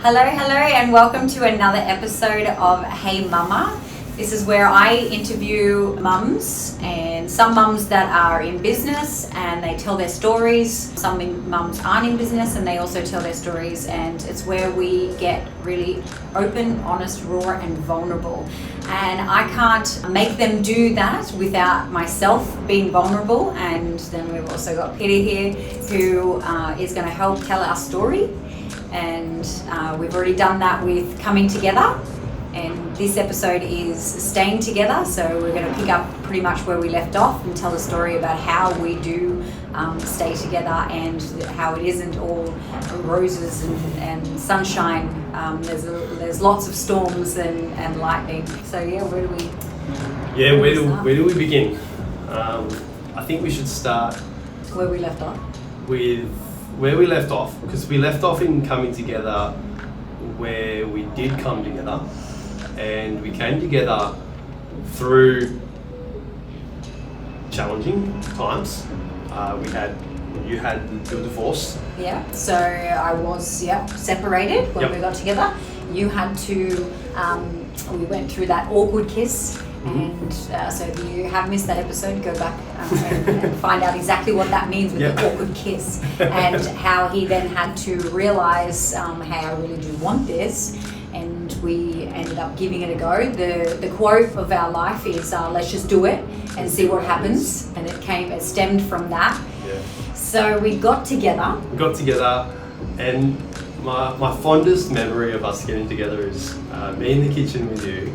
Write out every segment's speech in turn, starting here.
Hello, and welcome to another episode of Hey Mumma. This is where I interview mums, and some mums that are in business and they tell their stories. Some mums aren't in business and they also tell their stories, and it's where we get really open, honest, raw and vulnerable. And I can't make them do that without myself being vulnerable. And then we've also got Peter here who is going to help tell our story. And we've already done that with coming together. And this episode is staying together, so we're going to pick up pretty much where we left off and tell a story about how we do stay together and how it isn't all roses and sunshine. There's lots of storms and lightning. So yeah, where do we begin? I think we should start where we left off. With where we left off, because we left off in coming together where we did come together. And we came together through challenging times. You had your divorce. Yeah, so I was separated when we got together. You had to, we went through that awkward kiss. And so if you have missed that episode, go back and find out exactly what that means with the awkward kiss. And how he then had to realise, hey, I really do want this. And we ended up giving it a go. The quote of our life is, let's just do it and see what happens. And it stemmed from that. Yeah. So we got together. And my fondest memory of us getting together is me in the kitchen with you,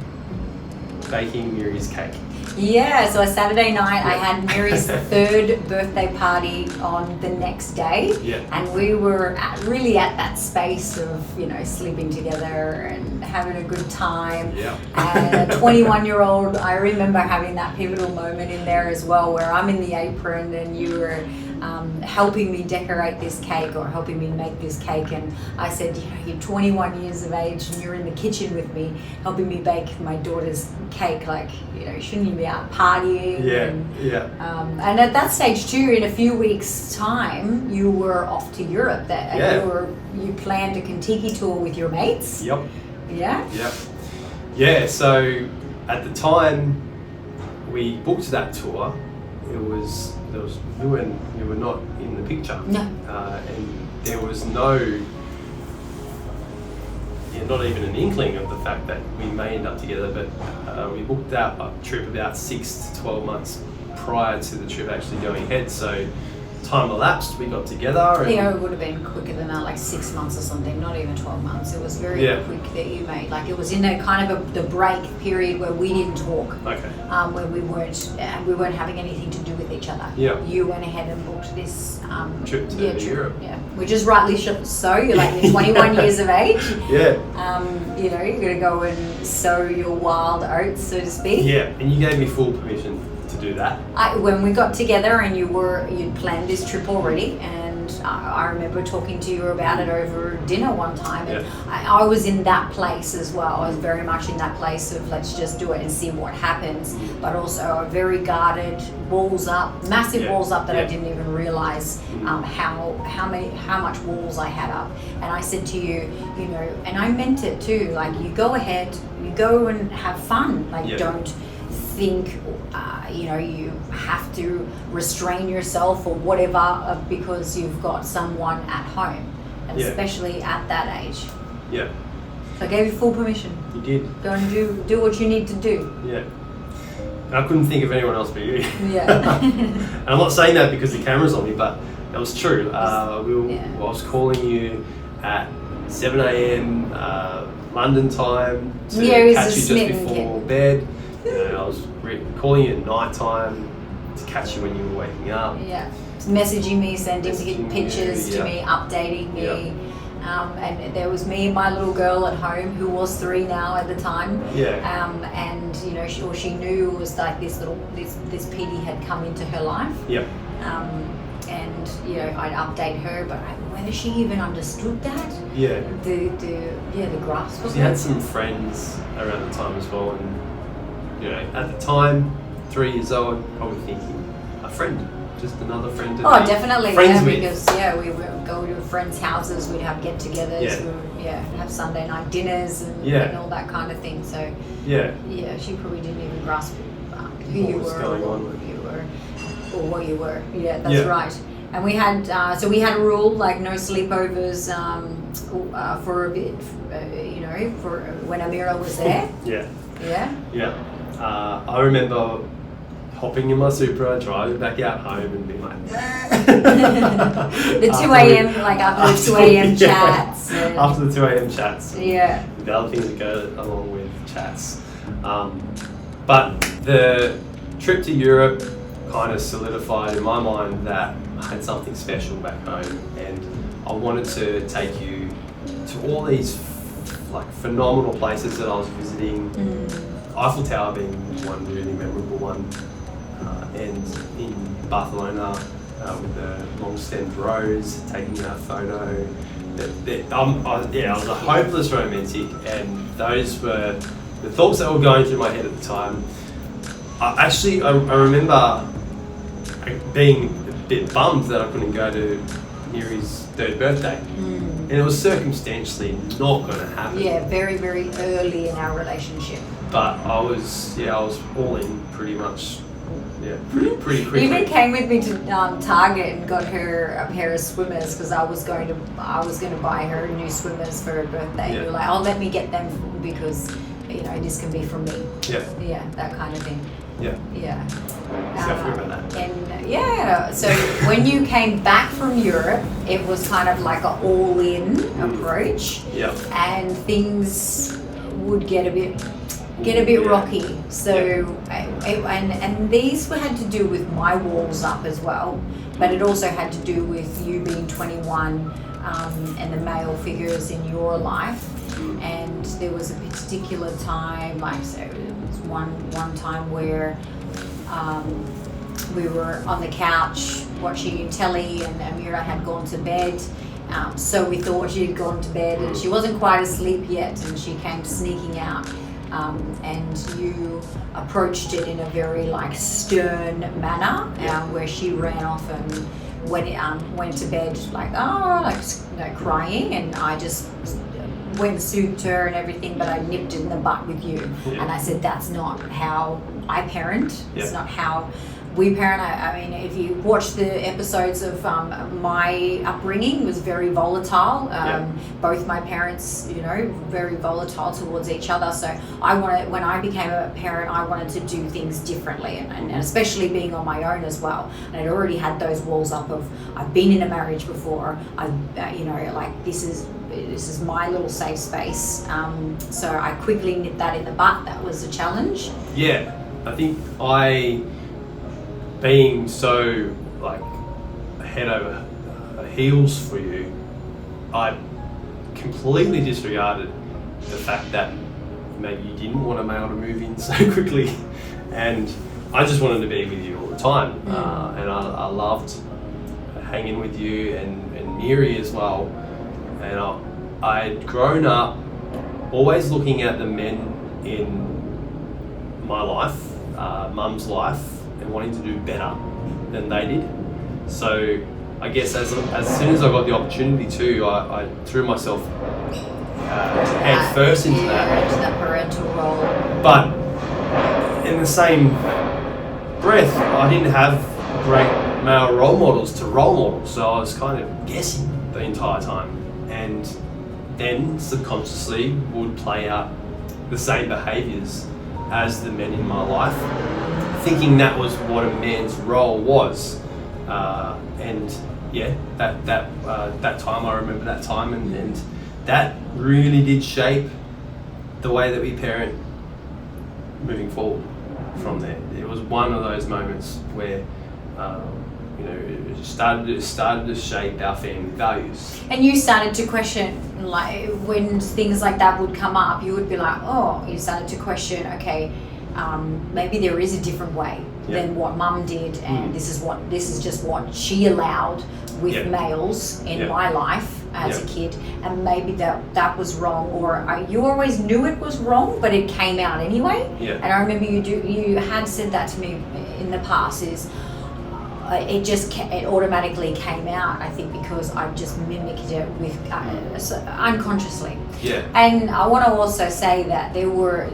baking Miri's cake. Yeah, so a Saturday night, I had Miri's third birthday party on the next day, and we were really at that space of, sleeping together and having a good time. Yeah. And a 21-year-old, I remember having that pivotal moment in there as well, where I'm in the apron and you were helping me decorate this cake or helping me make this cake, and I said, you're 21 years of age and you're in the kitchen with me helping me bake my daughter's cake, shouldn't you be out partying? And at that stage too, in a few weeks time, you were off to Europe. You planned a Kentucky tour with your mates. Yep. So at the time we booked that tour, you were not in the picture. No. And there was not even an inkling of the fact that we may end up together, but we booked out a trip about 6 to 12 months prior to the trip actually going ahead. So time elapsed, we got together. I think it would have been quicker than that, like 6 months or something, not even 12 months. It was very quick that you made. It was in a kind of the break period where we didn't talk. Okay. Where we weren't having anything to do with each other. Yeah. You went ahead and booked this trip to Europe. Yeah. Which is rightly so. You're 21 years of age. Yeah. You're going to go and sow your wild oats, so to speak. Yeah, and you gave me full permission to do that. When we got together and you'd planned this trip already, and I remember talking to you about it over dinner one time, and I was in that place as well. I was very much in that place of let's just do it and see what happens, but also a very guarded, walls up, massive walls up that I didn't even realize how much walls I had up. And I said to you, and I meant it too, you go ahead, you go and have fun, don't think you have to restrain yourself or whatever because you've got someone at home, and especially at that age. Yeah. So I gave you full permission. You did. Go and do what you need to do. Yeah. I couldn't think of anyone else but you. Yeah. And I'm not saying that because the camera's on me, but that was true. I was calling you at 7 a.m. London time to catch you just before bed. I was calling you at night time to catch you when you were waking up. Yeah. Messaging me, sending pictures to me, updating me. And there was me and my little girl at home, who was 3 now at the time. Yeah. And she knew it was like this PD had come into her life. Yep. And I'd update her, but whether she even understood that. Yeah. The grasp of it. She had some friends around the time as well, and at the time, 3 years old, probably thinking a friend just another friend to definitely. friends Yeah, with. because we would go to friends' houses, we'd have get-togethers, Yeah. we would have Sunday night dinners and, Yeah. and all that kind of thing. So Yeah. she probably didn't even grasp who What you was were, going or on. what you were, or what you were. Yeah, that's Yeah. right. And we had we had a rule like no sleepovers for a bit, for when Amira was there. Yeah. Yeah. Yeah. I remember hopping in my Supra, driving back out home and being like, The 2 a.m. after the 2 a.m. chats. And, after the 2 a.m. chats. Yeah. The other things that go along with chats. But the trip to Europe kind of solidified in my mind that I had something special back home, and I wanted to take you to all these phenomenal places that I was visiting. Eiffel Tower being one really memorable one, and in Barcelona with the long-stemmed rose, taking that photo. I was a hopeless romantic, and those were the thoughts that were going through my head at the time. I remember being a bit bummed that I couldn't go to Miri's 3rd birthday. And it was circumstantially not going to happen. Yeah, very, very early in our relationship. But I was all in pretty much. Yeah, pretty quickly. You even came with me to Target and got her a pair of swimmers because I was going to buy her new swimmers for her birthday. Yeah. You were like, "Oh, let me get them because this can be from me." Yeah. Yeah, that kind of thing. Yeah. Yeah. Definitely about that. And so when you came back from Europe, it was kind of like an all-in approach. Yeah. And things would get a bit rocky. So and these had to do with my walls up as well, but it also had to do with you being 21 and the male figures in your life. And there was a particular time, it was one time where we were on the couch watching telly, and Amira had gone to bed. So we thought she had gone to bed, and she wasn't quite asleep yet, and she came sneaking out. And you approached it in a very stern manner, where she ran off and went to bed crying, and I just went and soothed her and everything, but I nipped it in the butt with you. Yeah. And I said, that's not how I parent. Yeah. It's not how we parent. I mean, if you watch the episodes of my upbringing, it was very volatile. Both my parents, very volatile towards each other. So when I became a parent, I wanted to do things differently, and especially being on my own as well. And I'd already had those walls up of I've been in a marriage before. This is my little safe space. So I quickly nipped that in the butt. That was a challenge. Yeah, I think being so head over heels for you, I completely disregarded the fact that maybe you didn't want a male to move in so quickly, and I just wanted to be with you all the time. And I loved hanging with you and Miri as well. And I'd grown up always looking at the men in my life, mum's life, and wanting to do better than they did. So I guess as soon as I got the opportunity to, I threw myself head first into that. Into that parental role. But in the same breath, I didn't have great male role models to role model, so I was kind of guessing the entire time, and then subconsciously would play out the same behaviours as the men in my life, thinking that was what a man's role was. That time, I remember that time, and that really did shape the way that we parent moving forward from there. It was one of those moments where it started to shape our family values. And you started to question, when things like that would come up, you would be like, you started to question, okay, maybe there is a different way than what mum did, and this is just what she allowed with males in my life as a kid, and maybe that was wrong, or you always knew it was wrong, but it came out anyway. And I remember you had said that to me in the past, is it automatically came out, I think, because I just mimicked it with unconsciously. Yeah. And I want to also say that there were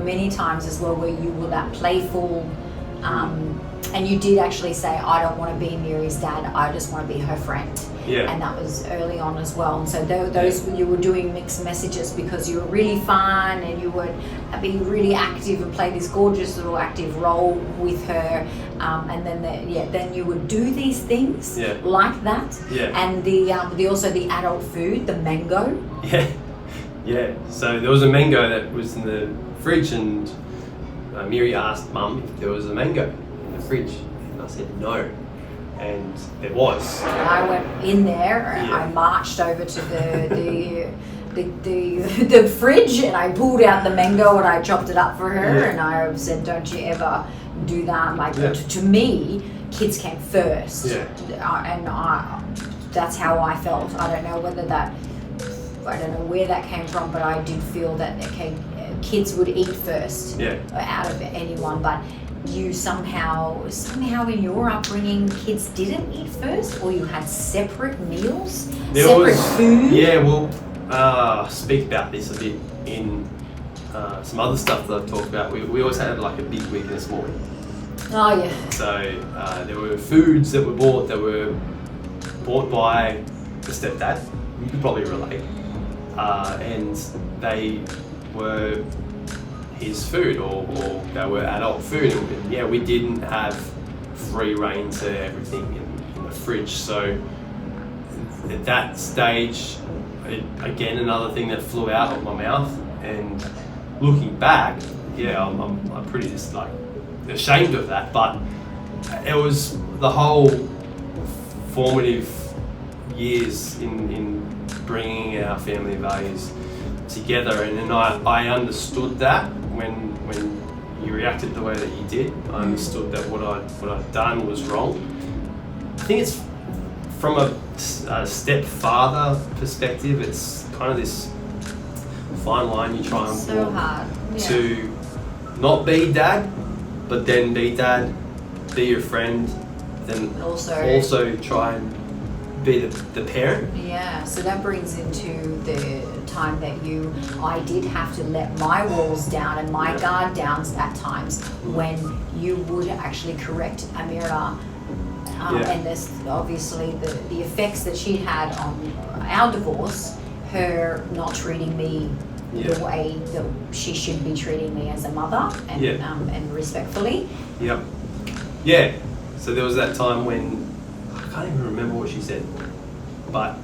many times as well where you were that playful, and you did actually say, I don't want to be Miri's dad, I just want to be her friend. Yeah. And that was early on as well. And so those you were doing mixed messages because you were really fun and you would be really active and play this gorgeous little active role with her. And then you would do these things like that. Yeah. And the also the adult food, the mango. Yeah. Yeah. So there was a mango that was in the fridge, and Miri asked Mum if there was a mango in the fridge, and I said no. And there was. I went in there and I marched over to the fridge, and I pulled out the mango and I chopped it up for her, and I said, don't you ever do that. Like to me, kids came first. That's how I felt. I don't know where that came from, but I did feel that kids would eat first out of anyone. But you somehow in your upbringing, kids didn't eat first, or you had separate meals, food. Yeah, we'll speak about this a bit in some other stuff that I've talked about. We always had like a big week and a small week. Oh yeah. So there were foods that were bought by the stepdad. You could probably relate, and they were his food, or they were adult food. And we didn't have free reign to everything in the fridge. So at that stage, again, another thing that flew out of my mouth. And looking back, I'm pretty just like ashamed of that. But it was the whole formative years in bringing our family values together, and then I understood that when you reacted the way that you did. I understood that what I'd done was wrong. I think it's from a stepfather perspective, it's kind of this fine line you try and so walk hard. to not be dad, but then be dad, be your friend, then also try and be the parent. Yeah, so that brings into the time that I did have to let my walls down and my guard down at times when you would actually correct Amira. And this obviously the effects that she had on our divorce, her not treating me the way that she should be treating me as a mother and respectfully. Yep. Yeah. So there was that time when I can't even remember what she said, but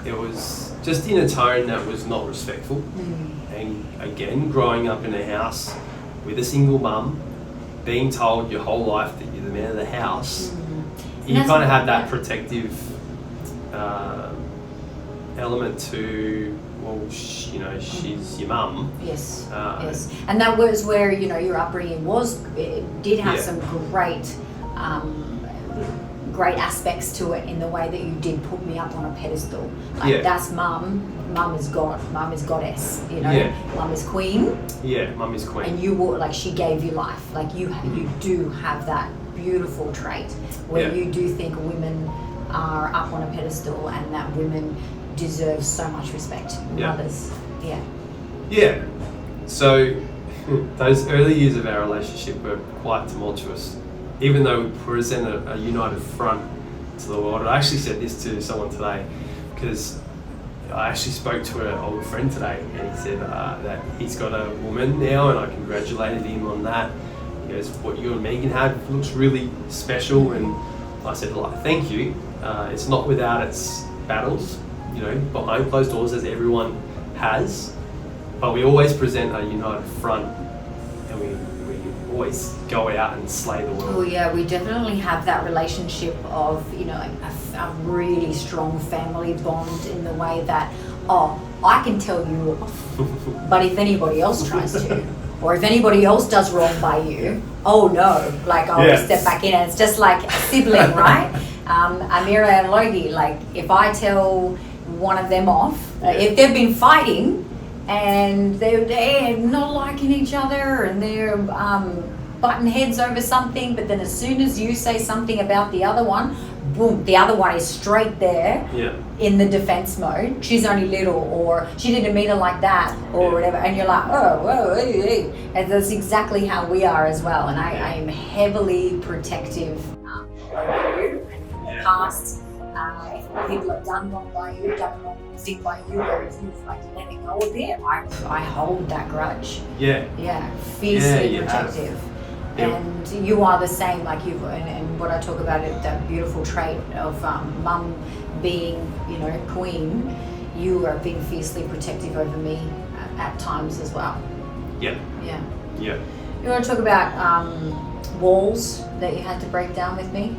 it was just in a tone that was not respectful. And again, growing up in a house with a single mum, being told your whole life that you're the man of the house, you kind of have that protective element to, she's your mum. Yes, yes. And that was where, your upbringing did have some great aspects to it, in the way that you did put me up on a pedestal. That's mum is God, mum is goddess, mum is queen. Yeah, mum is queen. And you were, she gave you life. You do have that beautiful trait where you do think women are up on a pedestal and that women deserve so much respect. Mothers. Yeah. So those early years of our relationship were quite tumultuous. Even though we present a united front to the world. I actually said this to someone today, because I actually spoke to an old friend today, and he said that he's got a woman now, and I congratulated him on that. He goes, what you and Megan had looks really special, and I said, thank you. It's not without its battles, behind closed doors, as everyone has, but we always present a united front, and we always go out and slay the world. Oh yeah, we definitely have that relationship of, a really strong family bond, in the way that, I can tell you off, but if anybody else tries to, or if anybody else does wrong by you, oh no, I'll step back in, and it's just like a sibling, right? Amira and Logie, if I tell one of them off, if they've been fighting, and they're not liking each other, and they're button heads over something, but then as soon as you say something about the other one, boom, the other one is straight there in the defense mode. She's only little, or she didn't mean it like that, or whatever. And you're like, oh, hey. And that's exactly how we are as well. And I am heavily protective over you and the past. If people have done wrong by you, done wrong thing by you, or if you've like let it go a bit, I hold that grudge. Yeah, fiercely protective. And you are the same, like you've, and what I talk about it, that beautiful trait of mum being, queen. You are being fiercely protective over me at times as well. Yeah. You want to talk about walls that you had to break down with me?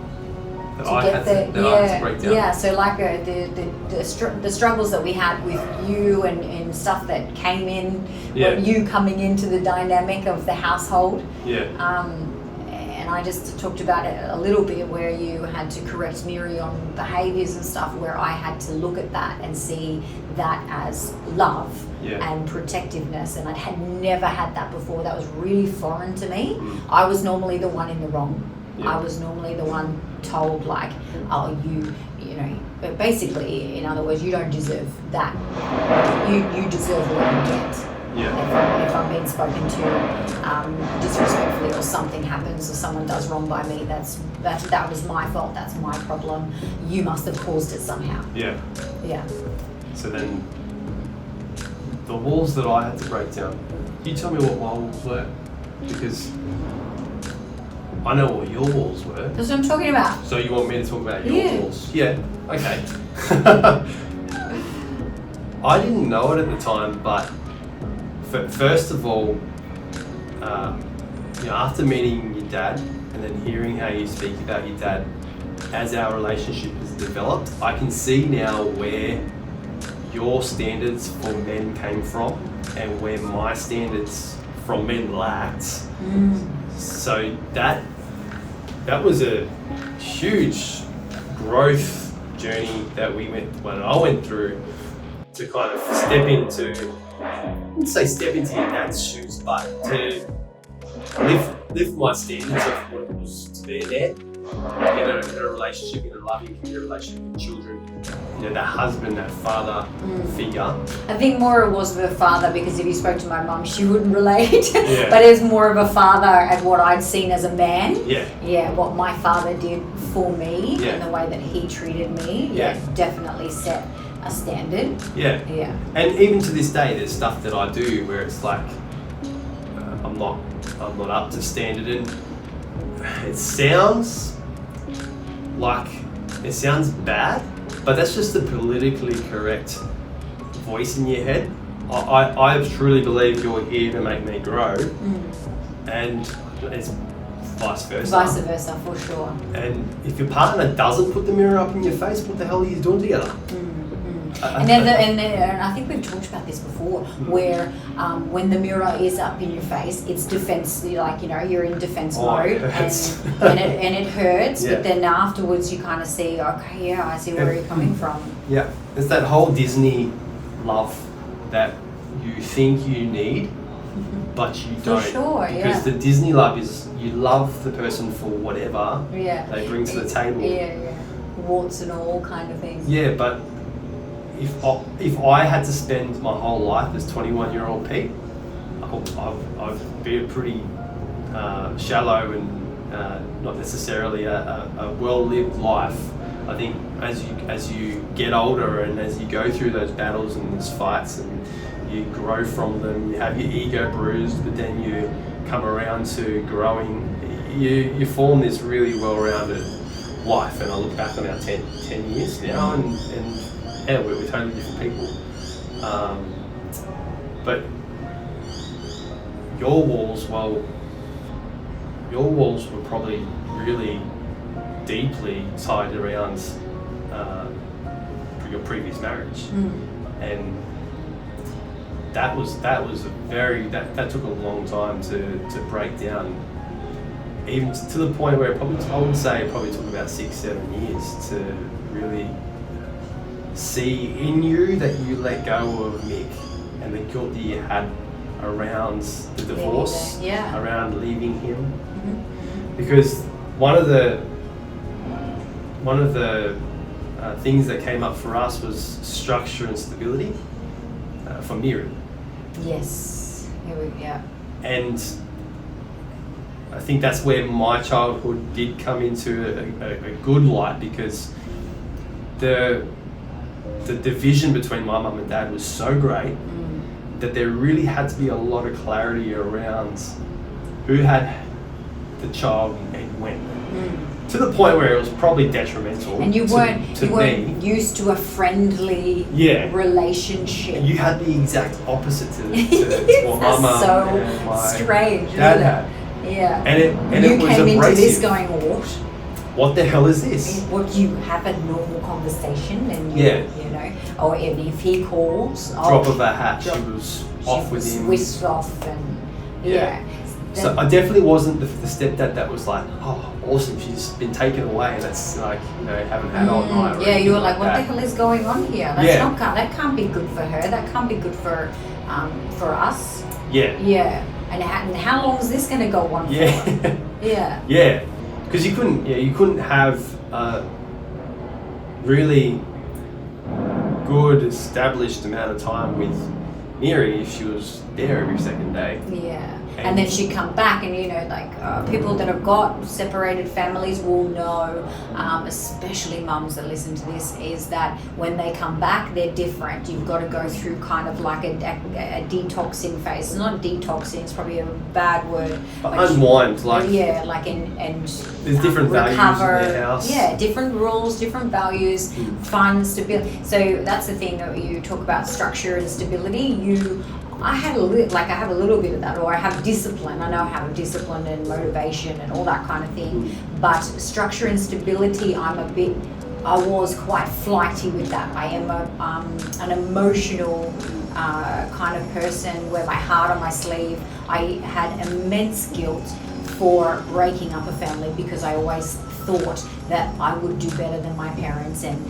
I had to break down. Yeah, so like the struggles that we had with you and stuff that came in, you coming into the dynamic of the household. And I just talked about it a little bit, where you had to correct Miri on behaviours and stuff, where I had to look at that and see that as love and protectiveness, and I had never had that before. That was really foreign to me. I was normally the one in the wrong. I was normally the one told, like, oh, but basically, in other words, you don't deserve that. You deserve what you get. If I'm being spoken to disrespectfully, or something happens, or someone does wrong by me, that was my fault. That's my problem. You must have caused it somehow. Yeah. So then, the walls that I had to break down. You tell me what my walls were, because I know what your walls were. That's what I'm talking about. So you want me to talk about your walls? Yeah. Okay. I didn't know it at the time, but first of all, after meeting your dad and then hearing how you speak about your dad, as our relationship has developed, I can see now where your standards for men came from and where my standards from men lacked. So that was a huge growth journey that I went through to kind of step into, I wouldn't say step into your dad's shoes, but to lift my standards of what it was to be there in a relationship, in a loving committed relationship with children. That husband, that father figure. I think more it was of a father, because if you spoke to my mum, she wouldn't relate. But it was more of a father at what I'd seen as a man. What my father did for me and the way that he treated me. Definitely set a standard. And even to this day, there's stuff that I do where it's like I'm not up to standard, and it sounds bad, but that's just the politically correct voice in your head. I truly believe you're here to make me grow, and it's vice versa. Vice versa, for sure. And if your partner doesn't put the mirror up in your face, what the hell are you doing together? And I think we've talked about this before, where when the mirror is up in your face, it's defense. You're in defense mode, and it hurts. But then afterwards, you kind of see, okay, I see where you're coming from. It's that whole Disney love that you think you need, but you don't. For sure, because the Disney love is you love the person for whatever they bring to the table. Warts and all kind of thing. But if I had to spend my whole life as 21-year-old Pete, I'd be a pretty shallow and not necessarily a well-lived life. I think as you get older and as you go through those battles and those fights and you grow from them, you have your ego bruised, but then you come around to growing, you form this really well-rounded life. And I look back on our 10 years now, and we're totally different people. But your walls were probably really deeply tied around your previous marriage, and that took a long time to break down, even to the point where I would say it probably took about 6-7 years to really see in you that you let go of Mick and the guilt that you had around the divorce, around leaving him, Because one of the things that came up for us was structure and stability for Miri. Yes. Yeah. And I think that's where my childhood did come into a good light, because the division between my mum and dad was so great that there really had to be a lot of clarity around who had the child and when. To the point where it was probably detrimental. And you weren't used to a friendly relationship. You had the exact opposite to what my mum and my strange, dad had. Yeah. And it was came abrasive. into this going, what the hell is this? What, you have a normal conversation and you know, or if he calls, drop of a hat, she was off with him. Whisked off and So I definitely wasn't the stepdad that was like, oh, awesome, she's been taken away and that's like, you know, haven't had all night. Yeah, you were like, what the hell is going on here? That's that can't be good for her. That can't be good for us. Yeah. Yeah. And how long is this going to go on for? Yeah. Yeah. Because you couldn't have a really good established amount of time with Miri if she was there every second day. Yeah. And then she'd come back, and you know, like people that have got separated families will know, especially mums that listen to this, is that when they come back, they're different. You've got to go through kind of like a detoxing phase. It's not detoxing; it's probably a bad word. But unwind, and there's different recover, values in their house. Yeah, different rules, different values, fun, stability. So that's the thing that you talk about, structure and stability. I have a little bit of that, or I have discipline. I know I have discipline and motivation and all that kind of thing. But structure and stability, I was quite flighty with that. I am an emotional kind of person, wear my heart on my sleeve. I had immense guilt for breaking up a family because I always thought that I would do better than my parents, and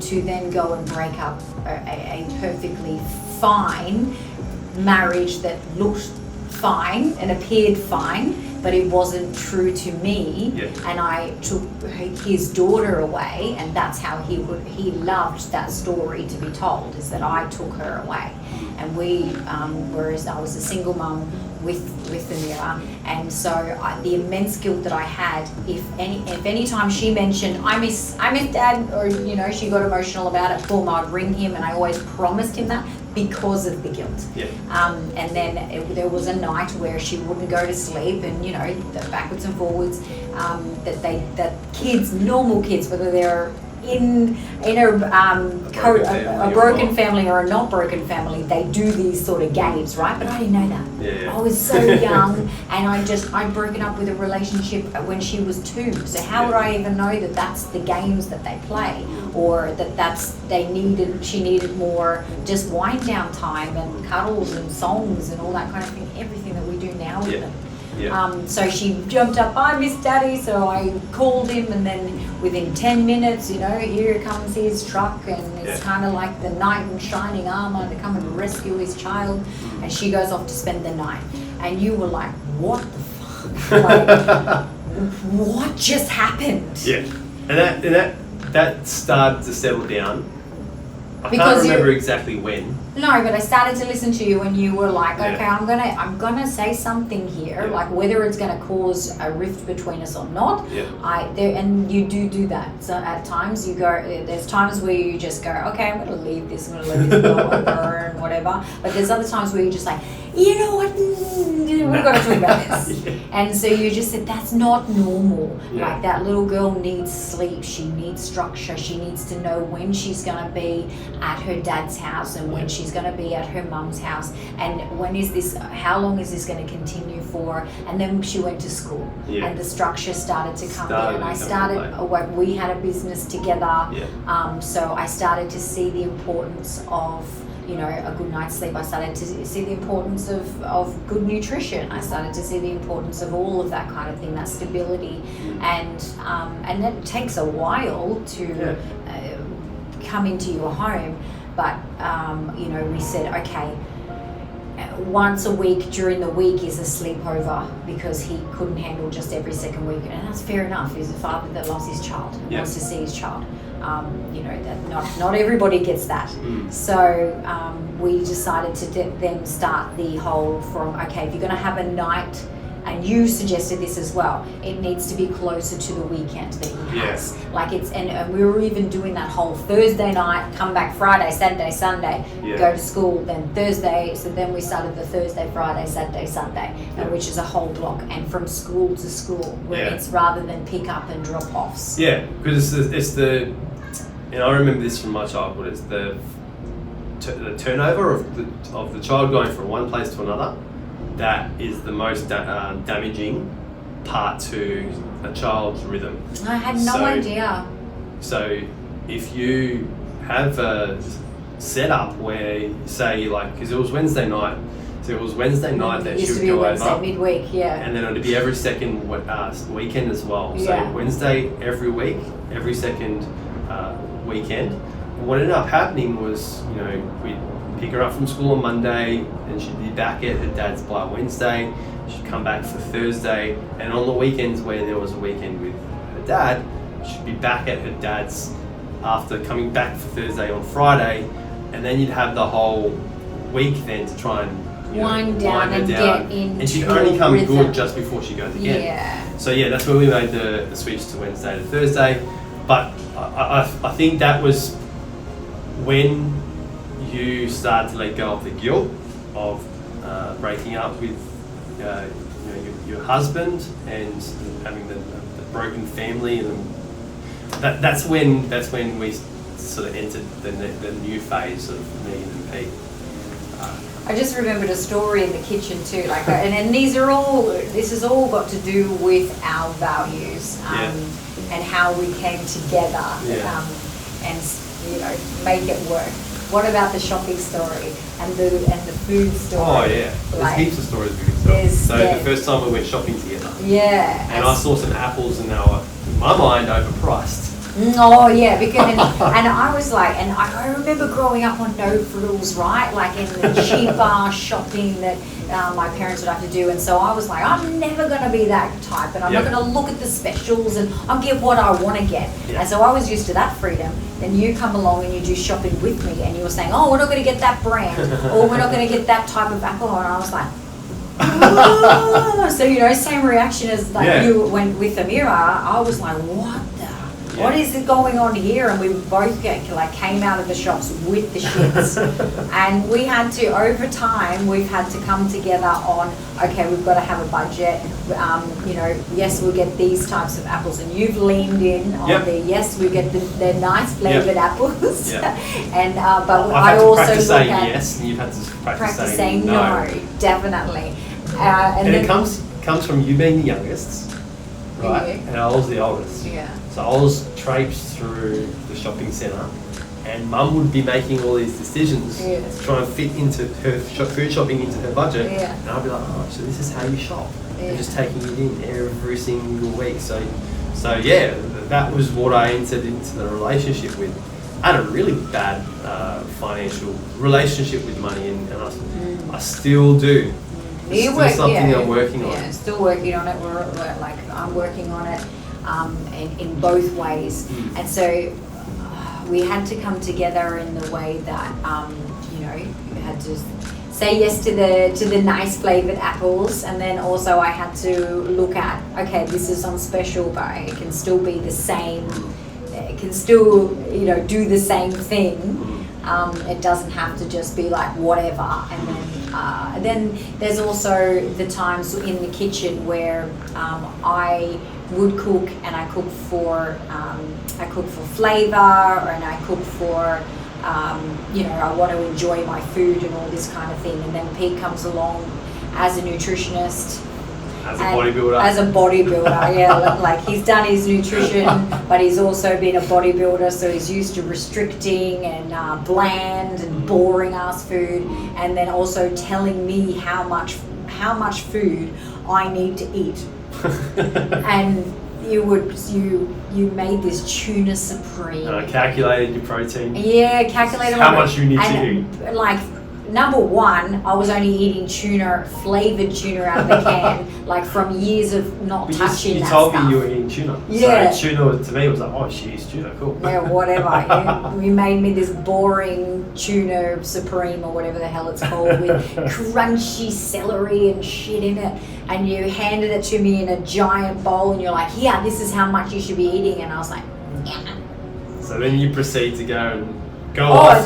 to then go and break up a perfectly fine marriage that looked fine and appeared fine, but it wasn't true to me. And I took his daughter away, and that's how he loved that story to be told, is that I took her away. And whereas I was a single mum with Amira, and so the immense guilt that I had, if any time she mentioned I miss Dad, or you know, she got emotional about it, boom, I'd ring him, and I always promised him that because of the guilt. And then there was a night where she wouldn't go to sleep, and you know, the backwards and forwards, that kids, normal kids, whether they're in a broken family or a not broken family, they do these sort of games, right? But I didn't know that. I was so young, and I'd broken up with a relationship when she was 2. So how would I even know that that's the games that they play, or she needed more just wind down time and cuddles and songs and all that kind of thing, everything that we do now with them. So she jumped up, I miss Daddy, so I called him, and then within 10 minutes, you know, here comes his truck, and it's kind of like the knight in shining armor to come and rescue his child, and she goes off to spend the night. And you were like, what the fuck? Like, what just happened? Yeah. And that started to settle down. I can't remember exactly when. No, but I started to listen to you, and you were like, okay, I'm gonna say something here, like whether it's gonna cause a rift between us or not. And you do that. So at times there's times where you just go, okay, I'm gonna leave this, I'm gonna let this go over and whatever. But there's other times where you're just like, you know what, we've got to talk about this. And so you just said, that's not normal. Like, that little girl needs sleep, she needs structure, she needs to know when she's gonna be at her dad's house and when she's going to be at her mum's house, and how long is this going to continue for. And then she went to school, and the structure started to come in, and we had a business together, so I started to see the importance of, you know, a good night's sleep. I started to see the importance of good nutrition. I started to see the importance of all of that kind of thing, that stability, and it takes a while to come into your home. But, you know, we said, okay, once a week during the week is a sleepover because he couldn't handle just every second week, and that's fair enough. He's a father that loves his child, wants to see his child. That not everybody gets that. So we decided to then start the whole from, okay, if you're going to have a night, and you suggested this as well, it needs to be closer to the weekend that he has. Like it's, and we were even doing that whole Thursday night, come back Friday, Saturday, Sunday, go to school, then Thursday. So then we started the Thursday, Friday, Saturday, Sunday, which is a whole block, and from school to school, where it's rather than pick up and drop offs. Yeah, because it's the, and I remember this from my childhood. It's the turnover of the child going from one place to another. That is the most damaging part to a child's rhythm. I had no idea. So if you have a setup where, say, like, because it was Wednesday night, so it was Wednesday night that she would go over. Midweek, and then it would be every second weekend as well. So Wednesday every week, every second weekend. And what ended up happening was, we'd pick her up from school on Monday, and she'd be back at her dad's by Wednesday. She'd come back for Thursday, and on the weekends where there was a weekend with her dad, she'd be back at her dad's after coming back for Thursday on Friday, and then you'd have the whole week then to try and wind down and get into and she'd only come good just before she goes again. Yeah. So that's where we made the switch to Wednesday to Thursday. But I think that was when you start to let go of the guilt of breaking up with your husband and having the broken family, and that's when we sort of entered the new phase of me and Pete. I just remembered a story in the kitchen too, and this has all got to do with our values and how we came together and make it work. What about the shopping story and the food story? Oh yeah, there's heaps of stories we could tell. So the first time we went shopping together. Yeah. And I saw some apples and they were, in my mind, overpriced. Oh yeah, because and I was like, and I remember growing up on no frills, right? Like in the cheaper shopping that my parents would have to do, and so I was like, I'm never going to be that type, and I'm not going to look at the specials, and I'll get what I want to get. And so I was used to that freedom. Then you come along and you do shopping with me, and you were saying, oh, we're not going to get that brand, or we're not going to get that type of apple, and I was like, oh. So same reaction as you went with Amira. I was like, what is it going on here? And we both came out of the shops with the shits. And we had to, over time, we've had to come together on, okay, we've got to have a budget. Yes, we'll get these types of apples. And you've leaned in on yes, we get the nice flavoured apples. And but I also practice saying yes, and you've had to practice saying no. Definitely. And it comes from you being the youngest, right? And I was the oldest. Yeah. So I was traipsed through the shopping centre, and Mum would be making all these decisions to try and fit into her food shopping into her budget. Yeah. And I'd be like, oh, so this is how you shop. And just taking it in every single week. So that was what I entered into the relationship with. I had a really bad financial relationship with money, and I still do. It's still something I'm working on. Yeah, still working on it. I'm working on it. In both ways, and so we had to come together in the way that you had to say yes to the nice flavored apples, and then also I had to look at, okay, this is on special, but it can still be the same. It can still do the same thing. It doesn't have to just be like whatever. And then there's also the times in the kitchen where I would cook, and I cook for flavor, and I cook for I want to enjoy my food and all this kind of thing. And then Pete comes along as a nutritionist. As a bodybuilder, like he's done his nutrition, but he's also been a bodybuilder, so he's used to restricting and bland and boring ass food, and then also telling me how much food I need to eat. And you made this tuna supreme. And I calculated your protein. Yeah, calculated how much you need to eat. Like number one, I was only eating flavoured tuna out of the can, like from years of not touching that stuff. You told me you were eating tuna. Yeah. So tuna to me was like, oh, she eats tuna, cool. Yeah, whatever. You made me this boring tuna supreme or whatever the hell it's called with crunchy celery and shit in it. And you handed it to me in a giant bowl and you're like, yeah, this is how much you should be eating. And I was like, yeah. So then you proceed to go and go I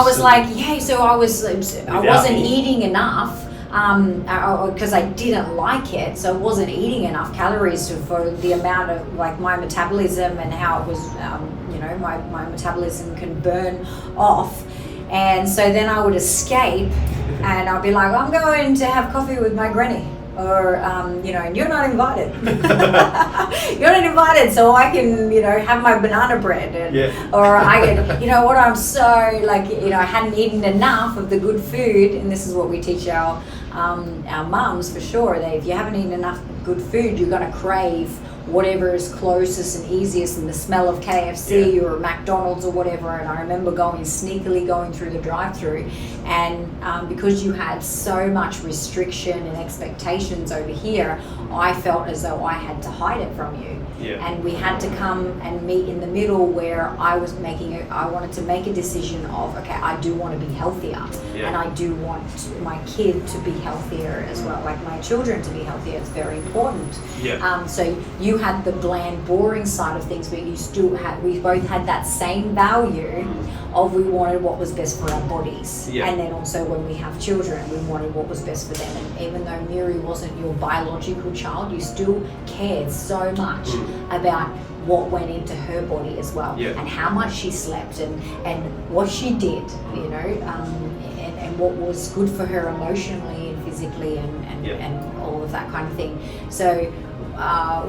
was like, yeah, so I wasn't eating enough because I didn't like it, so I wasn't eating enough calories for the amount of like my metabolism and how it was, my metabolism can burn off. And so then I would escape and I'd be like, I'm going to have coffee with my granny. Or, and you're not invited. You're not invited, so I can, have my banana bread. Or I can, I'm so, I hadn't eaten enough of the good food. And this is what we teach our mums for sure, that if you haven't eaten enough good food, you're going to crave whatever is closest and easiest, and the smell of KFC or McDonald's or whatever. And I remember sneakily going through the drive-through, and because you had so much restriction and expectations over here, I felt as though I had to hide it from you. And we had to come and meet in the middle, where I wanted to make a decision of, okay, I do want to be healthier, and I do want my kid to be healthier as well, like my children to be healthier. It's very important. So you had the bland, boring side of things, but we both had that same value of we wanted what was best for our bodies. And then also when we have children, we wanted what was best for them. And even though Miri wasn't your biological child, you still cared so much about what went into her body as well, and how much she slept and what she did, and what was good for her emotionally and physically and all of that kind of thing. So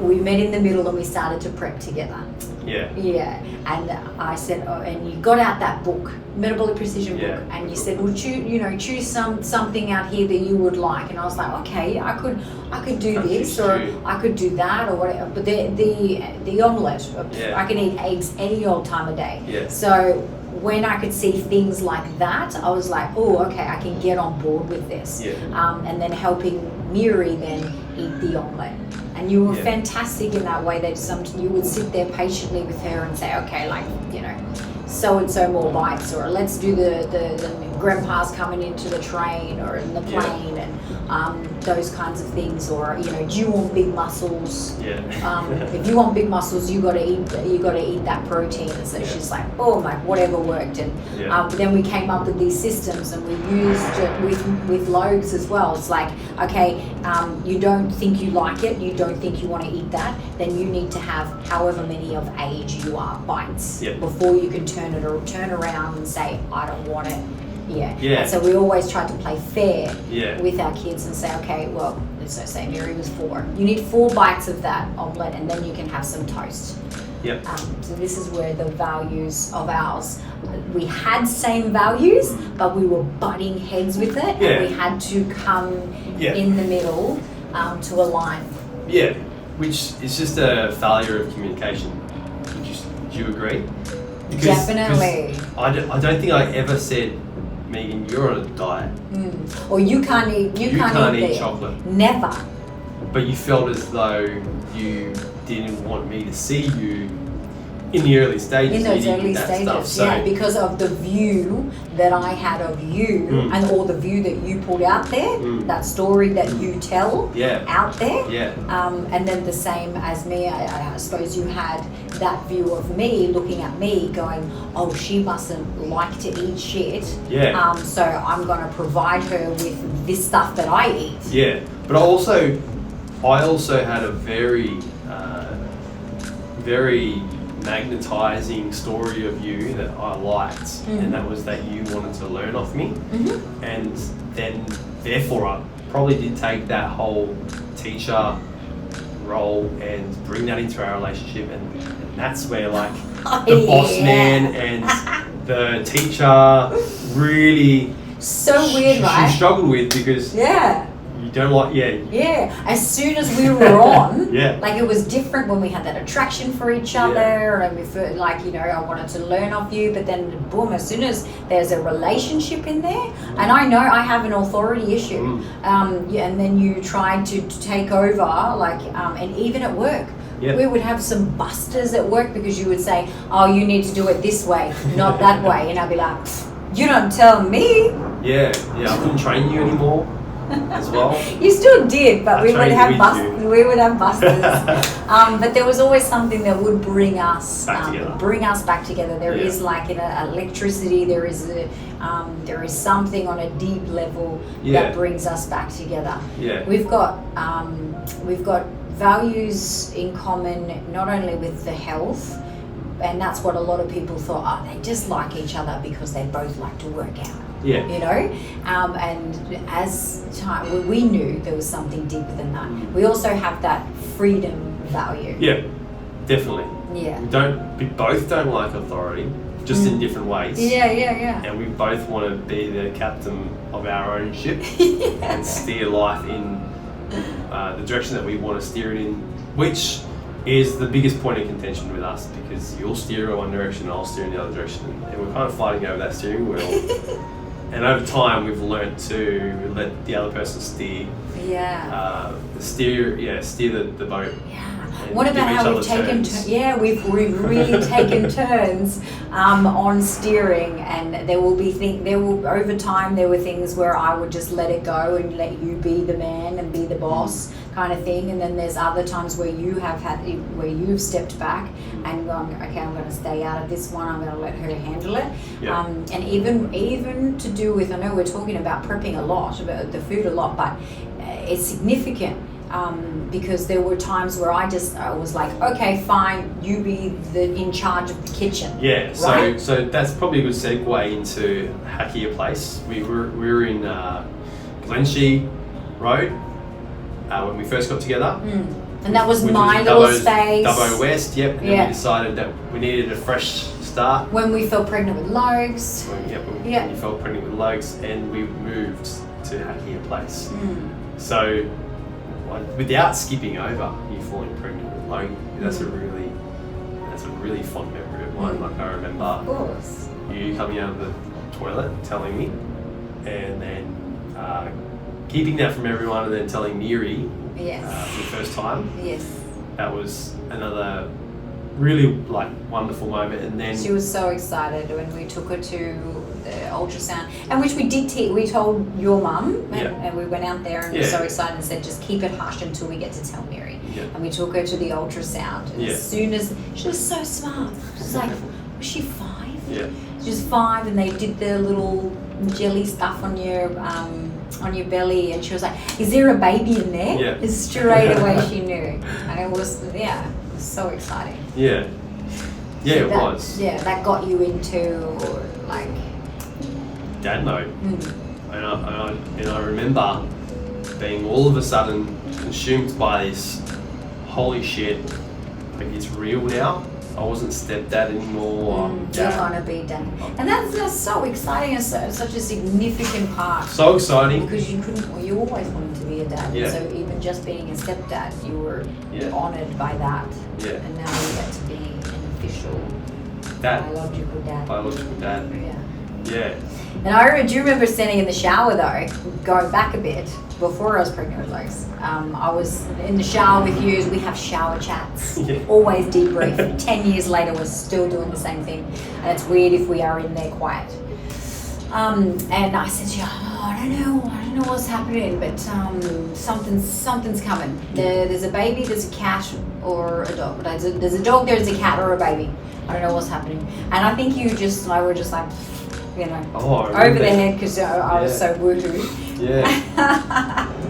we met in the middle and we started to prep together. And I said, and you got out that book, Metabolic Precision book, and you said, well, choose something out here that you would like. And I was like, okay, I could do this, or I could do that, or whatever. But the omelette, I can eat eggs any old time of day. So when I could see things like that, I was like, oh, okay, I can get on board with this. And then helping Miri then eat the omelette. And you were fantastic in that way, that you would sit there patiently with her and say, okay, so and so more bites, or let's do the grandpa's coming into the train or in the plane, and those kinds of things. Or do you want big muscles? If you want big muscles, you got to eat that protein. And so she's like, oh, whatever worked. And then we came up with these systems, and we used it with Logs as well. It's like, okay, you don't think you like it, you don't think you want to eat that, then you need to have however many of age you are bites before you can turn around and say, I don't want it. And so we always try to play fair with our kids and say, okay, well, so say Miri was 4. You need 4 bites of that omelette, and then you can have some toast. So this is where the values of ours, we had same values, but we were butting heads with it, and we had to come in the middle to align. Which is just a failure of communication. Would you agree? Definitely. I don't think I ever said, Megan, you're on a diet. Or you can't eat chocolate. Never. But you felt as though you didn't want me to see you in the early stages. In those early stages, because of the view that I had of you, and or the view that you put out there, that story that you tell out there. And then the same as me, I suppose you had that view of me, looking at me going, oh, she mustn't like to eat shit. So I'm going to provide her with this stuff that I eat. But I also had a very magnetizing story of you that I liked, and that was that you wanted to learn off me, and then therefore I probably did take that whole teacher role and bring that into our relationship, and that's where the boss man and the teacher really so weird, right? She struggled with, because You don't like, Yeah, as soon as we were on, yeah. like it was different when we had that attraction for each other, and we felt like, you know, I wanted to learn of you, but then boom, as soon as there's a relationship in there, and I know I have an authority issue, and then you try to take over, like, and even at work, we would have some busters at work because you would say, oh, you need to do it this way, not that way, and I'd be like, you don't tell me. Yeah, I couldn't train you anymore. As well. You still did, but we would have busters. But there was always something that would bring us back together. There is like an electricity. There is something on a deep level that brings us back together. Yeah. We've got values in common, not only with the health. And that's what a lot of people thought, they just like each other because they both like to work out. Yeah. You know? And as time, we knew there was something deeper than that. We also have that freedom value. Yeah, definitely. Yeah. We both don't like authority, just in different ways. Yeah. And we both want to be the captain of our own ship and steer life in the direction that we want to steer it in, which is the biggest point of contention with us, because you'll steer in one direction and I'll steer in the other direction, and we're kind of fighting over that steering wheel. And over time we've learnt to let the other person steer. Steer the boat. What about how we've taken we've really taken turns on steering, and there will over time there were things where I would just let it go and let you be the man and be the boss kind of thing, and then there's other times where you've stepped back and gone, okay, I'm going to stay out of this one, I'm going to let her handle it. And even to do with, I know we're talking about prepping a lot, about the food a lot, but it's significant. Because there were times where I was like, okay, fine, you be in charge of the kitchen. Yeah, right? So that's probably a good segue into Hackier Place. We were in Glenshee Road when we first got together. And that was my little space. Dubbo West, yep. And then we decided that we needed a fresh start. When we fell pregnant with Logs. When you fell pregnant with Logs, and we moved to Hackier Place. So, without skipping over you falling pregnant with Logan, that's a really fond memory of mine. Like, I remember you coming out of the toilet telling me, and then keeping that from everyone, and then telling Miri for the first time. That was another really wonderful moment. And then she was so excited when we took her to the ultrasound, and which we did. We told your mum, and we went out there and we were so excited and said, just keep it hush until we get to tell Miri. And we took her to the ultrasound, and as soon as she was so smart, she's like, was she 5? She was 5, and they did the little jelly stuff on your belly, and she was like, is there a baby in there? And straight away she knew, and it was so exciting. It was. That got you into dad mode. And I remember being all of a sudden consumed by this, holy shit, it's real now. I wasn't stepdad anymore. You're gonna be dad, and that's so exciting. It's such a significant part. So exciting, because you always wanted to be a dad. So even just being a stepdad, you were honoured by that. And now you get to be an official biological dad. And do you remember standing in the shower though, going back a bit, before I was pregnant with Logs, I was in the shower with you. We have shower chats, always debrief. 10 years later, we're still doing the same thing. And it's weird if we are in there quiet. And I said to you, I don't know what's happening, but something's coming. There's a baby, there's a cat, or a dog. There's a dog, there's a cat, or a baby. I don't know what's happening. And I think I were just like, over the head, because I was so woohoo.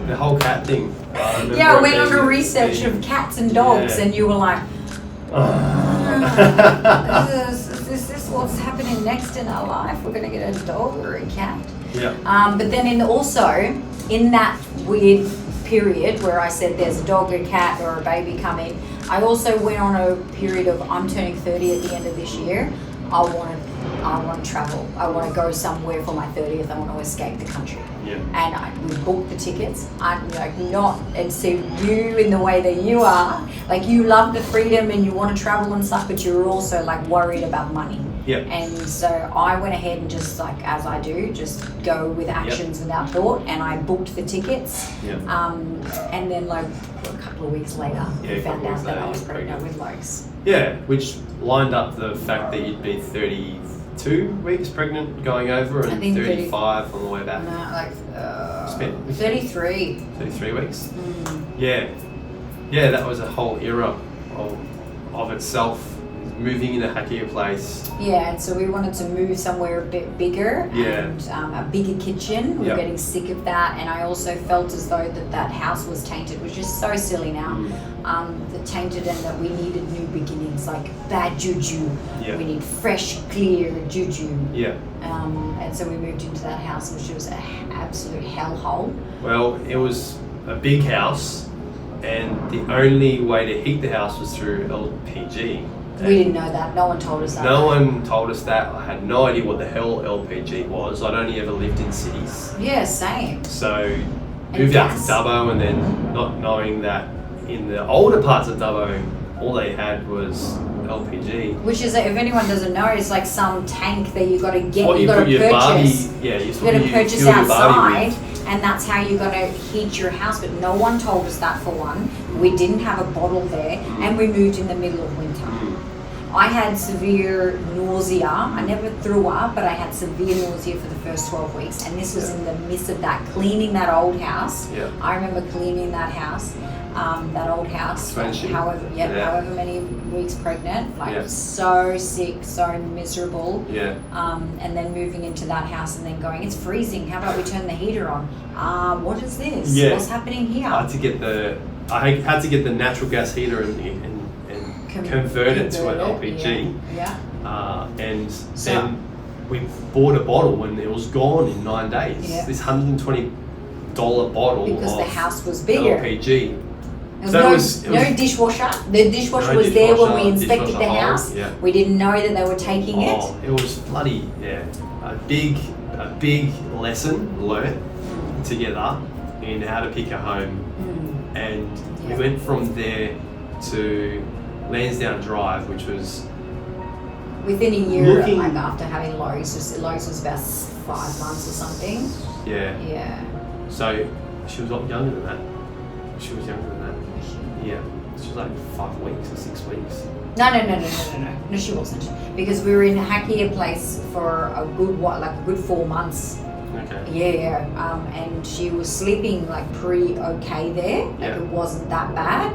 The whole cat thing. I went on a research of cats and dogs, and you were like, is this what's happening next in our life? We're going to get a dog or a cat. But then in that weird period where I said there's a dog, a cat, or a baby coming, I also went on a period of, I'm turning 30 at the end of this year. I wanted I want to travel. I want to go somewhere for my 30th. I want to escape the country. Yeah. And we booked the tickets. And so you, in the way that you are, like you love the freedom and you want to travel and stuff, but you're also like worried about money. Yep. And so I went ahead and just like, as I do, just go with actions without thought, and I booked the tickets. Yep. And then like a couple of weeks later, we found out that I was pregnant with Lokes. Yeah, which lined up the fact that you'd be 32 weeks pregnant going over and 35 on the way back. No, 33. 33 weeks? Yeah, that was a whole era of itself. Moving in a happier place. Yeah, and so we wanted to move somewhere a bit bigger and a bigger kitchen. We were getting sick of that, and I also felt as though that house was tainted, which is so silly now. The tainted, and that we needed new beginnings, like bad juju. Yeah. We need fresh, clear juju. Yeah. And so we moved into that house, which was an absolute hellhole. Well, it was a big house, and the only way to heat the house was through LPG. We didn't know that. No one told us that. No one told us that. I had no idea what the hell LPG was. I'd only ever lived in cities. Yeah, same. So moved out to Dubbo, and then not knowing that in the older parts of Dubbo, all they had was LPG. Which is, if anyone doesn't know, it's like some tank that you got to get. What you got to purchase. You got to purchase outside, and that's how you got to heat your house. But no one told us that, for one. We didn't have a bottle there, and we moved in the middle of winter. I had severe nausea. I never threw up, but I had severe nausea for the first 12 weeks. And this was in the midst of that, cleaning that old house. Yeah. I remember cleaning that house, that old house, however many weeks pregnant, so sick, so miserable. Yeah. And then moving into that house and then going, it's freezing. How about we turn the heater on? What is this? Yeah. What's happening here? I had to get the natural gas heater and convert it to an LPG. And then we bought a bottle and it was gone in 9 days. Yeah. This $120 bottle because the house was bigger. LPG. There was no dishwasher. The dishwasher was there when we inspected the house. Yeah. We didn't know that they were taking it. It was bloody a big lesson learnt together in how to pick a home. And we went from there to Lansdowne Drive, which was within a year, like after having Lois was about 5 months or something. Yeah. So she was a lot younger than that. She was younger than that. Yeah. She was like 5 weeks or 6 weeks. No, she wasn't. Because we were in a happier place for a good 4 months. Okay. And she was sleeping like okay there. Like it wasn't that bad.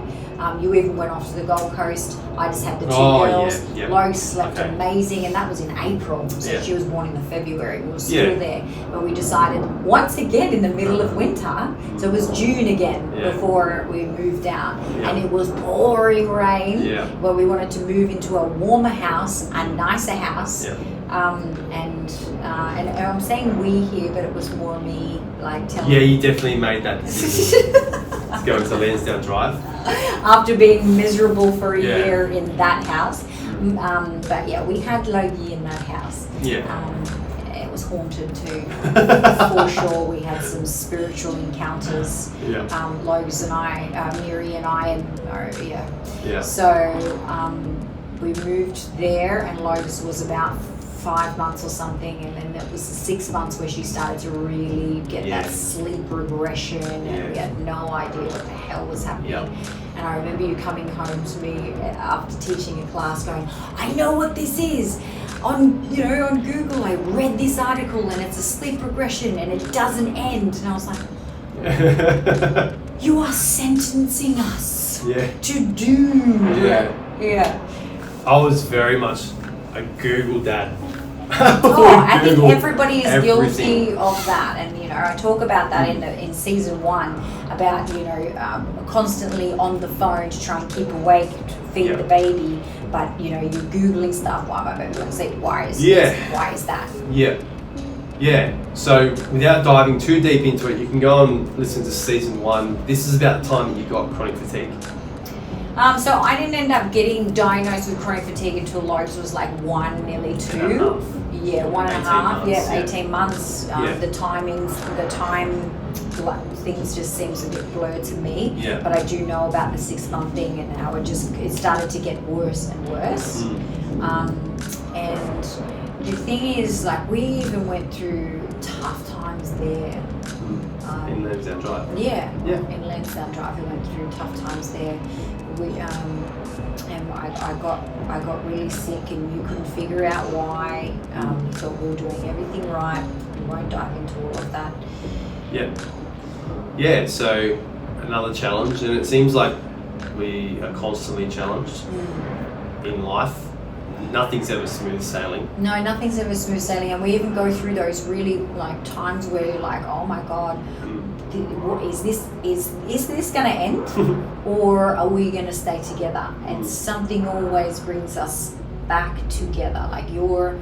You even went off to the Gold Coast. I just had the two girls. Lois slept amazing, and that was in April. So she was born in the February. We were still there. But we decided once again in the middle of winter, so it was June again before we moved out. And it was pouring rain. But we wanted to move into a warmer house, a nicer house. And I'm saying we here, but it was more me like telling. Yeah, you definitely made that decision to go into Lansdowne Drive. After being miserable for a year in that house. But yeah, we had Logie in that house. It was haunted too. For sure, we had some spiritual encounters. Logs and I, Miri and I, So we moved there, and Logs was about 5 months or something, and then it was the 6 months where she started to really get that sleep regression, and we had no idea what the hell was happening. And I remember you coming home to me after teaching a class going, I know what this is. On Google I read this article and it's a sleep regression and it doesn't end. And I was like, you are sentencing us to doom. I was very much a Google dad. I think everybody is guilty of that, and I talk about that in season 1 about constantly on the phone to try and keep awake, to feed the baby, but you're googling stuff. Why my baby won't sleep? Why is this? Why is that? So without diving too deep into it, you can go and listen to season 1. This is about the time that you got chronic fatigue. So I didn't end up getting diagnosed with chronic fatigue until Logs was like 1, nearly 2. 1.5 months, 18 months. The time things just seems a bit blurred to me, but I do know about the 6-month thing and how it started to get worse and worse. And the thing is, like, we even went through tough times there. In Lansdowne Drive. In Lansdowne Drive, we went through tough times there. And I got really sick, and you couldn't figure out why. So we were doing everything right. We won't dive into all of that. So another challenge, and it seems like we are constantly challenged in life. Nothing's ever smooth sailing. No, nothing's ever smooth sailing, and we even go through those really like times where you're like, oh my God, what is this? Is this going to end, or are we going to stay together? And something always brings us back together, like your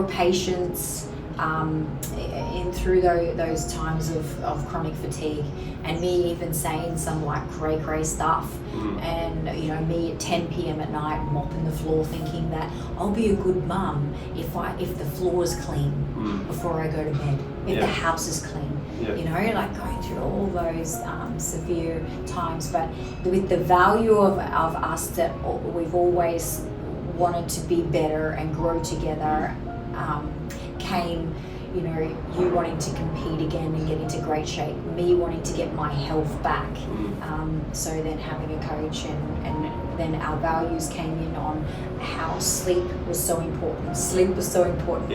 patience. In through those times of chronic fatigue, and me even saying some like cray stuff, and me at 10 p.m. at night mopping the floor, thinking that I'll be a good mum if the floor is clean before I go to bed, if the house is clean, like going through all those severe times. But with the value of us that we've always wanted to be better and grow together, came, you wanting to compete again and get into great shape, me wanting to get my health back. So then having a coach, and then our values came in on how sleep was so important. Sleep was so important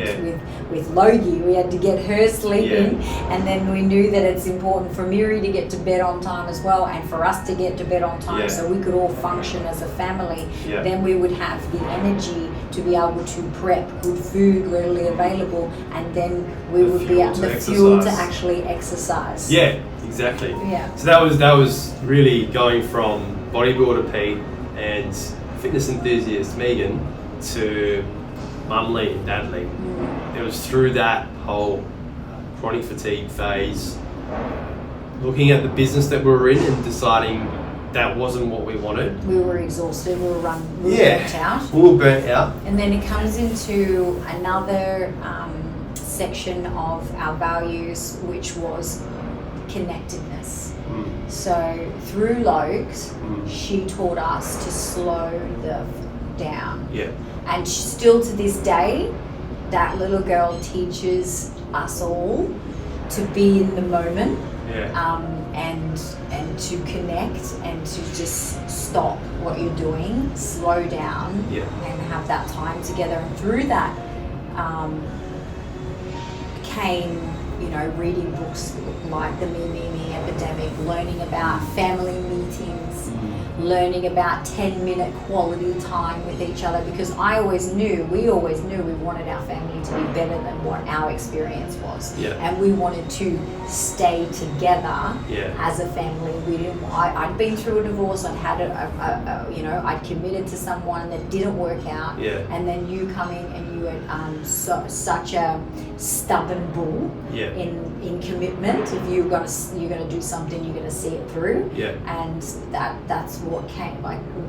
with Logie. We had to get her sleeping, and then we knew that it's important for Miri to get to bed on time as well, and for us to get to bed on time, so we could all function as a family. Then we would have the energy to be able to prep good food readily available, and then we would be at the fuel to actually exercise. Exactly. So that was really going from bodybuilder Pete and fitness enthusiast Megan to mum Lee and dad Lee. It was through that whole chronic fatigue phase, looking at the business that we were in and deciding that wasn't what we wanted. We were exhausted, we were burnt out. We were burnt out. And then it comes into another section of our values, which was connectedness. So through Lokes, she taught us to slow down. And still to this day, that little girl teaches us all to be in the moment, and to connect and to just stop what you're doing, slow down, and have that time together. And through that came, reading books like the Me Epidemic, learning about family meetings, learning about 10-minute quality time with each other, because we always knew we wanted our family to be better than what our experience was, and we wanted to stay together as a family. I'd been through a divorce. I'd had I'd committed to someone that didn't work out, and then you coming and you were such a stubborn bull in commitment. If you're gonna do something, you're gonna see it through, and that's what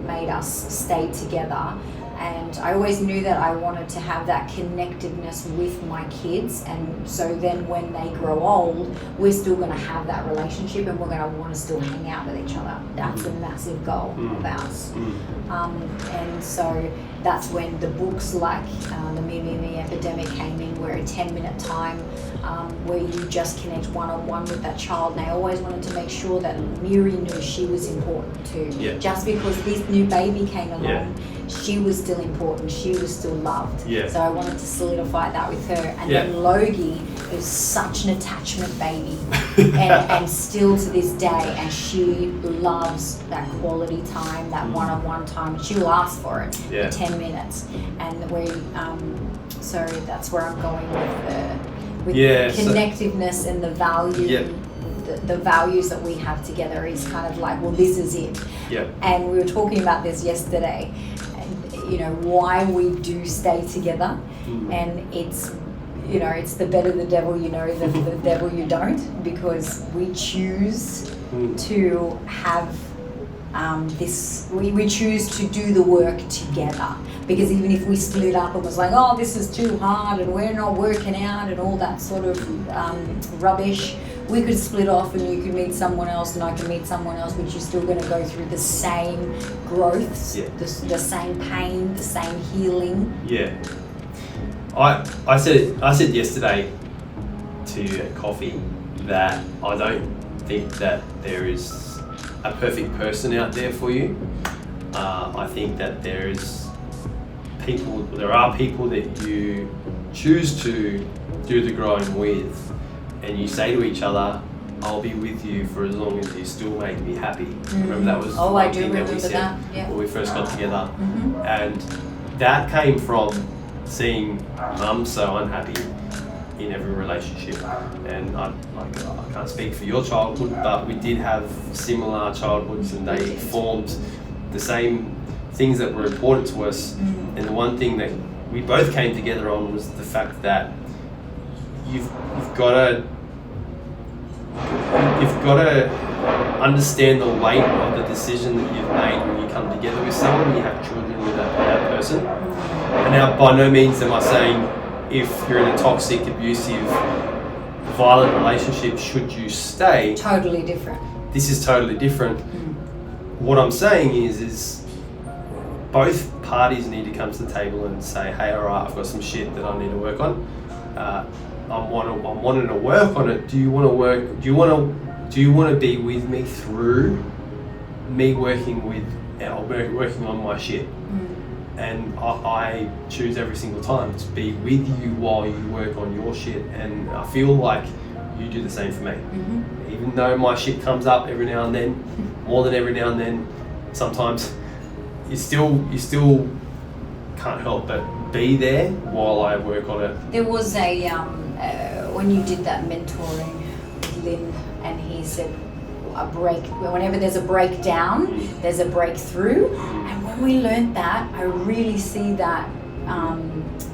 made us stay together. And I always knew that I wanted to have that connectedness with my kids, and so then when they grow old, we're still going to have that relationship, and we're going to want to still hang out with each other. That's a massive goal of ours. And so that's when the books like the Me Epidemic came in, where a 10-minute time where you just connect one-on-one with that child. And I always wanted to make sure that Miri knew she was important too. Just because this new baby came along, she was still important, she was still loved. So I wanted to solidify that with her. And then Logie is such an attachment baby, and still to this day, and she loves that quality time, that one-on-one time. She'll ask for it for 10 minutes. And so that's where I'm going with the connectiveness and the value. The values that we have together is kind of like, well, this is it. And we were talking about this yesterday, why we do stay together. And it's the better the devil you know than the devil you don't, because we choose to have we choose to do the work together. Because even if we split up and was like, oh, this is too hard and we're not working out and all that sort of rubbish, we could split off and you could meet someone else and I can meet someone else, but you're still going to go through the same growths, the same pain, the same healing. Yeah. I said yesterday to coffee that I don't think that there is a perfect person out there for you. I think that there are people that you choose to do the growing with, and you say to each other, I'll be with you for as long as you still make me happy. Remember that was one thing that we said when we first got together. And that came from seeing mum so unhappy in every relationship. And I can't speak for your childhood, but we did have similar childhoods and they formed the same things that were important to us. And the one thing that we both came together on was the fact that you've got to understand the weight of the decision that you've made when you come together with someone and you have children with that person. And now, by no means am I saying if you're in a toxic, abusive, violent relationship, should you stay? Totally different. This is totally different. What I'm saying is both parties need to come to the table and say, hey, all right, I've got some shit that I need to work on. I'm wanting to work on it. Do you want to be with me through me working on my shit? And I choose every single time to be with you while you work on your shit, and I feel like you do the same for me. Even though my shit comes up every now and then, more than every now and then, sometimes you still can't help but be there while I work on it. There was a when you did that mentoring with Lynn, and he said whenever there's a breakdown, there's a breakthrough. And when we learned that, I really see that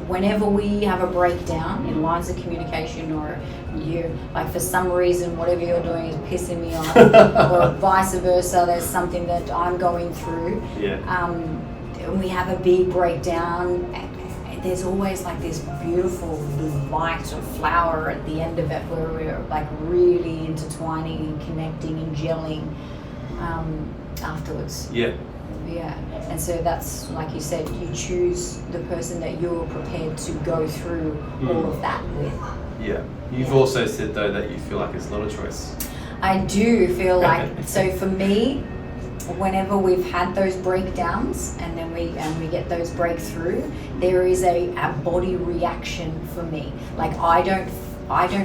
whenever we have a breakdown in lines of communication, or you, like, for some reason whatever you're doing is pissing me off, or vice versa, there's something that I'm going through, and we have a big breakdown, there's always like this beautiful light or flower at the end of it where we're like really intertwining and connecting and gelling afterwards. Yeah. And so that's, like you said, you choose the person that you're prepared to go through all of that with. Yeah. You've also said though that you feel like it's not a choice. I do feel like, so for me, whenever we've had those breakdowns and then we get those breakthrough, there is a body reaction for me. Like I don't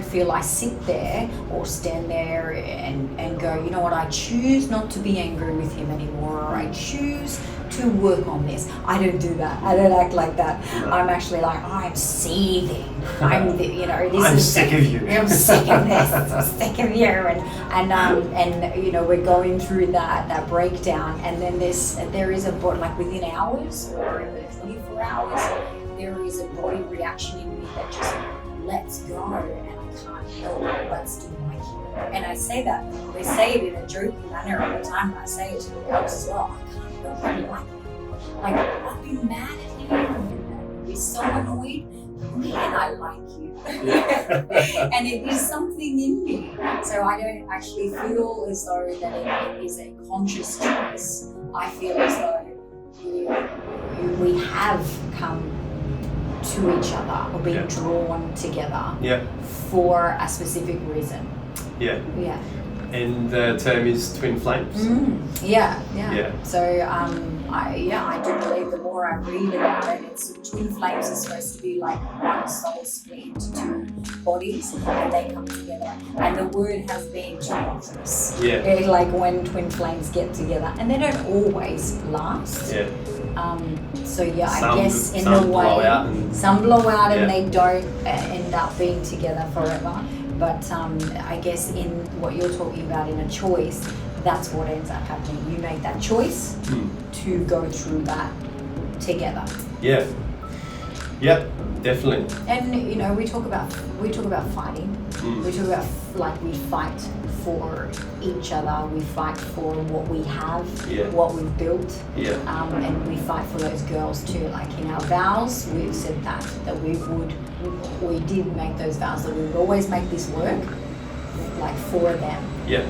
feel I sit there or stand there and go, you know what, I choose not to be angry with him anymore, or I choose to work on this. I don't do that. I don't act like that. No. I'm actually like, I'm seething. I'm sick of you. I'm sick of this. I'm sick of you. And you know, we're going through that breakdown, and then there is a body, like within hours or 24 hours, there is a body reaction in me that just lets go, and I can't help but still like you. And I say that, they say it in a joking manner all the time, and I say it to the girls as well. I can't help but like you. Like, I've been mad at him, he's so annoyed, and I like you. And it is something in me. So I don't actually feel as though that it is a conscious choice. I feel as though we have come to each other, or being drawn together for a specific reason. Yeah. And the term is twin flames. So I do believe the more I read about it, twin flames is supposed to be like one soul split into two bodies, and they come together. And the word has been tumultuous. They're like when twin flames get together, and they don't always last. I guess in a way, some blow out and they don't end up being together forever. But I guess in what you're talking about, in a choice, that's what ends up happening. You make that choice to go through that together. Yeah. Yep. Definitely. And you know, we talk about fighting. We talk about like we fight for each other. We fight for what we have, what we've built, and we fight for those girls too. Like in our vows, we've said that we did make those vows that we would always make this work, like for them. Yeah.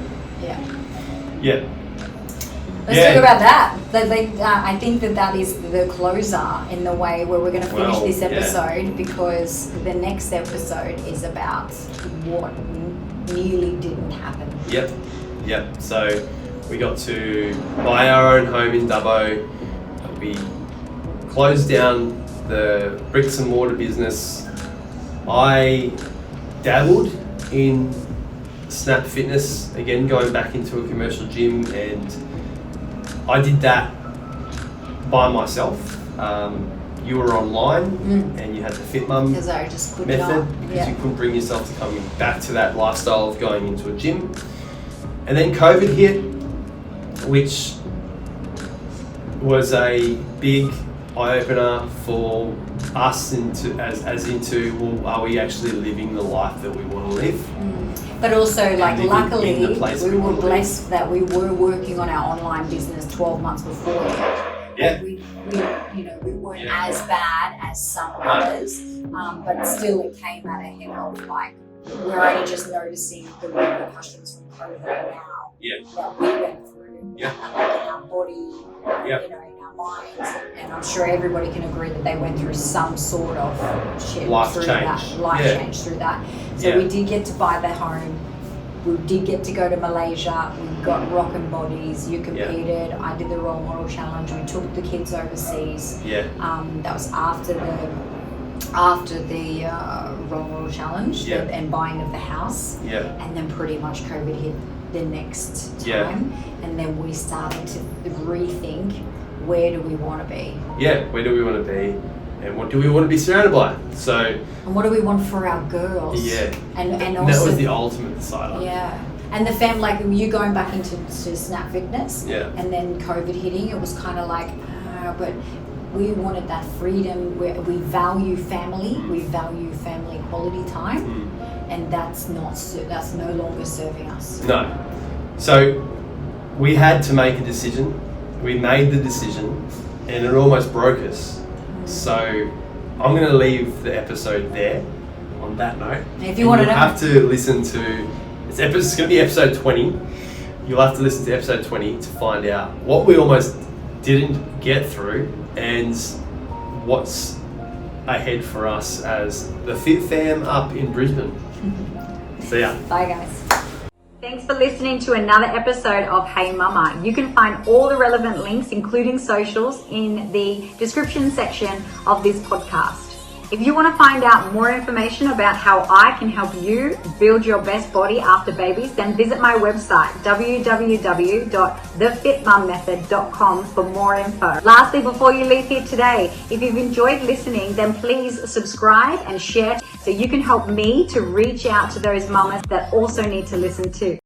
Let's talk about that. I think that is the closer in the way where we're going to finish this episode, because the next episode is about what nearly didn't happen. Yep. So we got to buy our own home in Dubbo. We closed down the bricks and mortar business. I dabbled in Snap Fitness again, going back into a commercial gym, and I did that by myself. You were online and you had the Fit Mum method because you couldn't bring yourself to coming back to that lifestyle of going into a gym. And then COVID hit, which was a big eye-opener for us into are we actually living the life that we want to live? But also, like, luckily, we were blessed that we were working on our online business 12 months before. Yeah. We weren't as bad as some others, but still it came at a head of, like, we're only just noticing the repercussions from COVID now that we went through, like, in our body, in our minds, and I'm sure everybody can agree that they went through some sort of shit life change through that. So we did get to buy the home. We did get to go to Malaysia. We got rockin' bodies. You competed. I did the role model challenge. We took the kids overseas. That was after the role model challenge and buying of the house. And then pretty much COVID hit the next time. And then we started to rethink, where do we want to be? Where do we want to be? And what do we want to be surrounded by? And what do we want for our girls? And also, that was the ultimate decider. And the family, like you going back into Snap Fitness, and then COVID hitting, it was kind of like, but we wanted that freedom. We value family, we value family quality time, and that's no longer serving us. No. So we had to make a decision. We made the decision, and it almost broke us. So I'm going to leave the episode there on that note. If you want to know, have to listen to it's going to be episode 20. You'll have to listen to episode 20 to find out what we almost didn't get through and what's ahead for us as the Fit Fam up in Brisbane. See ya. Bye, guys. Thanks for listening to another episode of Hey Mama. You can find all the relevant links, including socials, in the description section of this podcast. If you want to find out more information about how I can help you build your best body after babies, then visit my website, www.thefitmummethod.com, for more info. Lastly, before you leave here today, if you've enjoyed listening, then please subscribe and share so you can help me to reach out to those mamas that also need to listen too.